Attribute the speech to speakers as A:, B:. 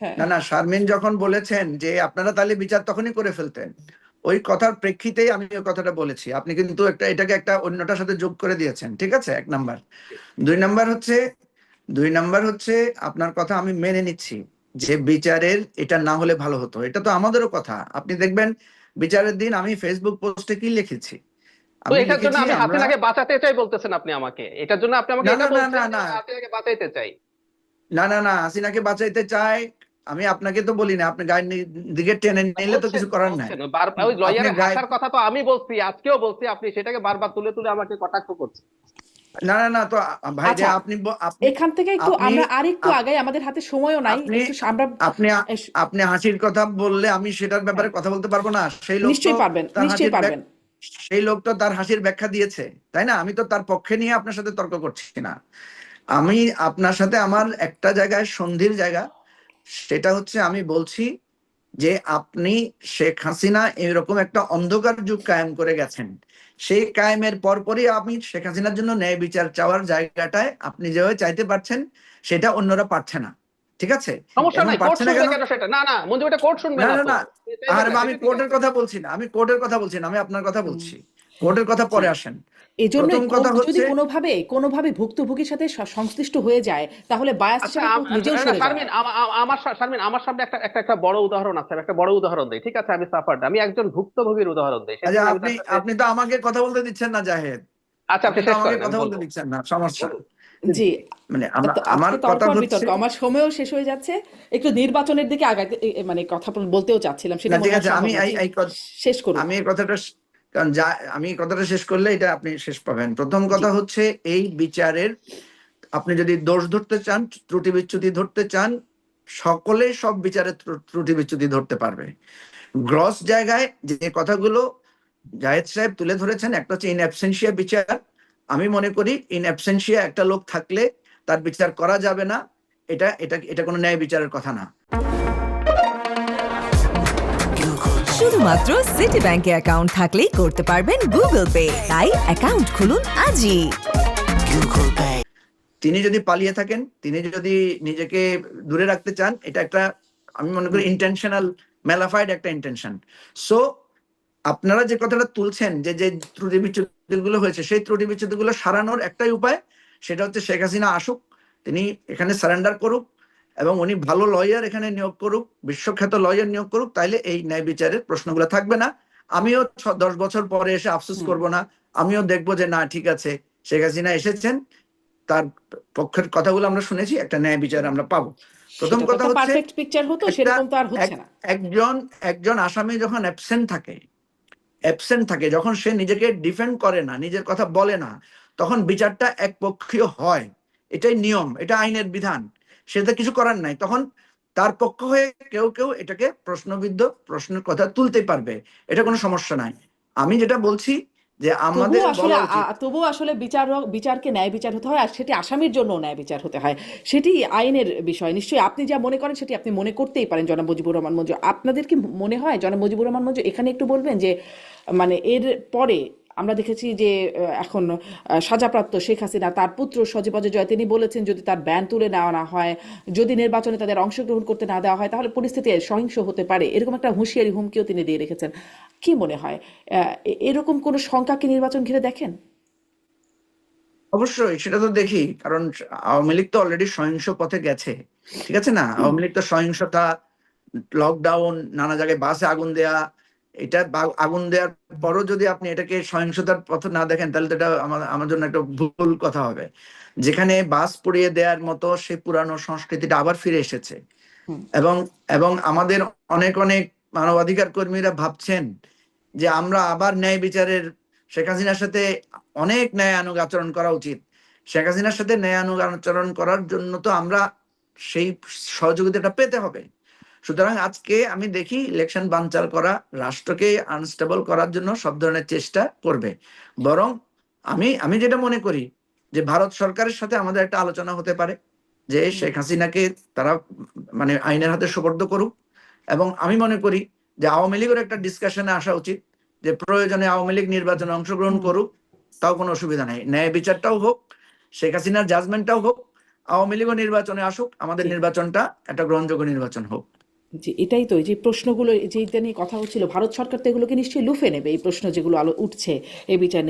A: হ্যাঁ
B: না, শারমিন যখন বলেছেন যে আপনারা তাহলে বিচার তখনই করে ফেলতেন, ওই কথার প্রেক্ষিতেই আমি ওই কথাটা বলেছি। আপনি কিন্তু এটাকে একটা অন্যটার সাথে যোগ করে দিয়েছেন, ঠিক আছে? 1 নাম্বার। 2 নাম্বার হচ্ছে আপনার কথা আমি মেনে নিচ্ছি যে বিচারের এটা না হলে ভালো হতো, এটা তো আমাদেরও কথা। আপনি দেখবেন বিচারের দিন আমি ফেসবুক পোস্টে কি লিখেছি,
C: তো
B: আমি
C: এটার জন্য
B: লিখেছি
C: আমি
B: আমরা।
C: হাসিনাকে বাঁচাতে চাই বলতেছেন আপনি আমাকে? এটার জন্য আপনি আমাকে
B: না
C: এটা
B: না না না
C: বলছেন যে
B: না
C: আমি হাসিনাকে বাঁচাইতে চাই?
B: হাসিনাকে বাঁচাইতে চাই আমি আপনাকে তো বলি না, আপনি গায়ের দিকে টেনে নিলে তো
C: বলছেন
B: কিছু করার নাই।
C: বলছেন ওই
B: আপনি
C: লয়ারের
B: গায়ে
C: হাসার কথা তো আমি বলছি, আজকেও বলছি, আপনি সেটাকে বারবার তুলে তুলে আমাকে কটাক্ষ করছেন।
B: না তো ভাই যে
A: আচ্ছা,
B: আপনি
A: এখান থেকে একটু
B: আপনি
A: আমরা আর একটু
B: আপ-
A: আগাই, আমাদের হাতে সময়ও নাই,
B: আপনি
A: একটু আমরা
B: আপনি
A: এস-
B: আপনি হাসির কথা বললে আমি সেটার
A: হ্যাঁ
B: ব্যাপারে কথা বলতে পারবো না? সেই লোক তো
A: নিশ্চয়ই পারবেন,
B: তার
A: নিশ্চয়ই
B: হাসির
A: পারবেন।
B: সেই লোক তো তার হাসির ব্যাখ্যা দিয়েছে, তাই না? আমি তো তার পক্ষে নিয়ে আপনার সাথে তর্ক করছি না। আমি আপনার সাথে আমার একটা জায়গায় সন্ধির জায়গা, সেটা হচ্ছে আমি বলছি যে আপনি শেখ হাসিনা এরকম একটা অন্ধকার যুগ কায়েম করে গেছেন, সেই কায়েমের পরপরই আপনি শেখ হাসিনার জন্য ন্যায় বিচার চাওয়ার জায়গাটায় আপনি যেভাবে চাইতে পারছেন সেটা অন্যরা পারছে না, ঠিক আছে?
C: সমস্যা
B: এবং
C: নাই, কোর্ট
B: পারছে না
C: শুনবে
B: কেন?
C: কেন সেটা? না না মঞ্জু, এটা কোর্ট শুনবে
B: না
C: না
B: না
C: তো,
B: না
C: চাইবে
B: আর
C: না,
B: আমি
C: সেটা ঠিক
B: কোর্টের
C: আছে।
B: কথা বলছি না, আমি আপনার কথা
A: হুম,
B: বলছি। কোর্টের কথা
A: জি।
B: পরে আসেন। প্রথম
A: এজন্যই
B: কথা
A: কোর্ট যদি
B: হচ্ছে
A: কোনোভাবে ভুক্তভোগীর সাথে সংশ্লিষ্ট হয়ে যায়, তাহলে বায়াস
C: আচ্ছা
A: হিসেবে কোর্ট নিজেও
C: না,
A: সরে যায়।
C: শারমিন, শারমিন, আমার সামনে একটা একটা একটা বড় উদাহরণ আছে, আমি একটা বড় উদাহরণ দেই, ঠিক আছে? আমি সাফার্ড, আমি একজন ভুক্তভোগীর উদাহরণ দেই।
B: আচ্ছা,
C: সেদিন আমি
B: আপনি
C: তার সাথে,
B: আপনি তো আমাকে কথা বলতে দিচ্ছেন না জাহেদ,
C: আচ্ছা আপনি
B: আপনি তো
C: শেষ
B: আমাকে
C: করেন, আমি
B: কথা বলতে
C: বলবো,
B: দিচ্ছেন না, সমস্যা।
C: বলুন।
A: জি।
B: মানে
A: তো
B: আমার
A: আজকে তর্ক
B: কথা
A: আর
B: হচ্ছে,
A: বিতর্ক, আমার সময়ও শেষ হয়ে যাচ্ছে। একটু নির্বাচনের দিকে আগাতে মানে কথা বলতেও চাচ্ছিলাম,
B: না
A: সেটা মনে
B: ঠিক
A: হয়
B: আছে,
A: সম্ভব
B: আমি
A: না। জি, শেষ করুন।
B: আমি এই কথাটা কারণ আমি এই কথাটা শেষ করলে এটা আপনি শেষ পাবেন। প্রথম
A: জি।
B: কথা হচ্ছে এই বিচারের আপনি যদি দোষ ধরতে চান, ত্রুটি বিচ্যুতি ধরতে চান, সকলে সব বিচারের ত্রুটি বিচ্যুতি ধরতে পারবে। গ্রস জায়গায় যে কথাগুলো জাহেদ সাহেব তুলে ধরেছেন, একটা হচ্ছে ইন অ্যাবসেন্সিয়া বিচার। আমি মনে করি ইন অ্যাবসেন্সিয়া একটা লোক থাকলে তার বিচার করা যাবে না, এটা এটা এটা কোনো ন্যায় বিচারের কথা না।
D: শুধুমাত্র সিটি ব্যাংকে অ্যাকাউন্ট থাকলেই করতে পারবেন গুগল পে, তাই অ্যাকাউন্ট খুলুন আজই।
B: তিনি যদি পালিয়ে থাকেন, তিনি যদি নিজেকে দূরে রাখতে চান, এটা একটা আমি মনে করি ইন্টেনশনাল ম্যালাফাইড একটা ইন্টেনশন। সো আপনারা যে কথাটা তুলছেন যে যে ত্রুটি বিচ্যুতি গুলো হয়েছে, সেই ত্রুটি বিচ্যুতি গুলো সারানোর একটাই উপায়, সেটা হচ্ছে শেখ হাসিনা আসুক, তিনি এখানে সারেন্ডার করুক এবং উনি ভালো লয়ার এখানে নিয়োগ করুক, বিশ্বখ্যাত লয়ার নিয়োগ করুক, তাইলে এই ন্যায় বিচারের প্রশ্নগুলো থাকবে না। আমিও 10 বছর পরে এসে আফসোস করব না, আমিও দেখবো যে না ঠিক আছে, শেখ হাসিনা এসেছেন, তার পক্ষের কথাগুলো আমরা শুনেছি, একটা ন্যায় বিচার আমরা পাবো। প্রথম
A: সেটা তো
B: কথা
A: একটা
B: হচ্ছে
A: পারফেক্ট পিকচার হতো,
B: একটা
A: সেরকম তো আর হচ্ছে না।
B: একজন একজন আসামি যখন অ্যাবসেন্ট থাকে, যখন সে নিজেকে ডিফেন্ড করে না, নিজের কথা বলে না, তখন বিচারটা একপক্ষীয় হয়। এটাই নিয়ম, এটা আইনের বিধান, সেটা কিছু করার নাই। তখন তার পক্ষ হয়ে কেউ কেউ এটাকে প্রশ্নবিদ্ধ প্রশ্নের কথা তুলতে পারবে, এটা কোনো সমস্যা নাই। আমি যেটা বলছি যে আমাদের বলা উচিত,
A: তবুও আসলে বিচারকে ন্যায় বিচার হতে হয়, আর সেটি আসামির জন্য ন্যায় বিচার হতে হয়। সেটি আইনের বিষয়। নিশ্চয়ই আপনি যা মনে করেন সেটি আপনি মনে করতেই পারেন জনাব মুজিবুর রহমান মঞ্জু। আপনাদের কি মনে হয় জনাব মুজিবুর রহমান মঞ্জু এখানে একটু বলবেন যে মানে এর পরে আমরা দেখেছি যে এখন সাজাপ্রাপ্ত শেখ হাসিনা, তার পুত্র সজীব ওয়াজেদ জয়, তিনি বলেছেন যদি তার ব্যান তুলে নেওয়া না হয়, যদি নির্বাচনে তাদের অংশগ্রহণ করতে না দেওয়া হয়, তাহলে পরিস্থিতি সহিংস হতে পারে, এরকম একটা হুঁশিয়ারি হুমকিও তিনি দিয়ে রেখেছেন। কি মনে হয় এরকম কোনো শঙ্কা কি নির্বাচন ঘিরে দেখেন?
B: অবশ্যই সেটা তো দেখি, কারণ আওয়ামী লীগ তো অলরেডি সহিংস পথে গেছে, ঠিক আছে না? আওয়ামী লীগ তো সহিংসতা, লকডাউন, নানা জায়গায় বাসে আগুন দেয়া, এটা আগুন দেওয়ার পরও যদি আপনি এটাকে সহিংসতার পথ না দেখেন, তাহলে তো এটা আমার জন্য একটা ভুল কথা হবে। যেখানে বাস পুড়িয়ে দেওয়ার মতো সেই পুরানো সংস্কৃতিটা আবার ফিরে এসেছে, এবং এবং আমাদের অনেক অনেক মানবাধিকার কর্মীরা ভাবছেন যে আমরা আবার ন্যায় বিচারের, শেখ হাসিনার সাথে অনেক ন্যায়ানুগ আচরণ করা উচিত। শেখ হাসিনার সাথে ন্যায়ানুগ আচরণ করার জন্য তো আমরা সেই সহযোগিতাটা পেতে হবে। সুতরাং আজকে আমি দেখি ইলেকশন বানচাল করা, রাষ্ট্রকে আনস্টেবল করার জন্য সব ধরনের চেষ্টা করবে। বরং আমি যেটা মনে করি যে ভারত সরকারের সাথে আমাদের একটা আলোচনা হতে পারে যে শেখ হাসিনাকে তারা মানে আইনের হাতে সোপর্দ করুক, এবং আমি মনে করি যে আওয়ামী লীগের একটা ডিসকাশনে আসা উচিত যে প্রয়োজনে আওয়ামী লীগ নির্বাচনে অংশগ্রহণ করুক, তাও কোনো অসুবিধা নেই, ন্যায় বিচারটাও হোক, শেখ হাসিনার জাজমেন্টটাও হোক, আওয়ামী লীগও নির্বাচনে আসুক, আমাদের নির্বাচনটা একটা গ্রহণযোগ্য নির্বাচন হোক।
A: যে এটাই তো, এই যে প্রশ্নগুলো যেটা নিয়ে কথা হচ্ছিল, ভারত সরকার তো এগুলোকে নিশ্চয়ই লুফে নেবে, এই প্রশ্ন যেগুলো আলো উঠছে এই বিচার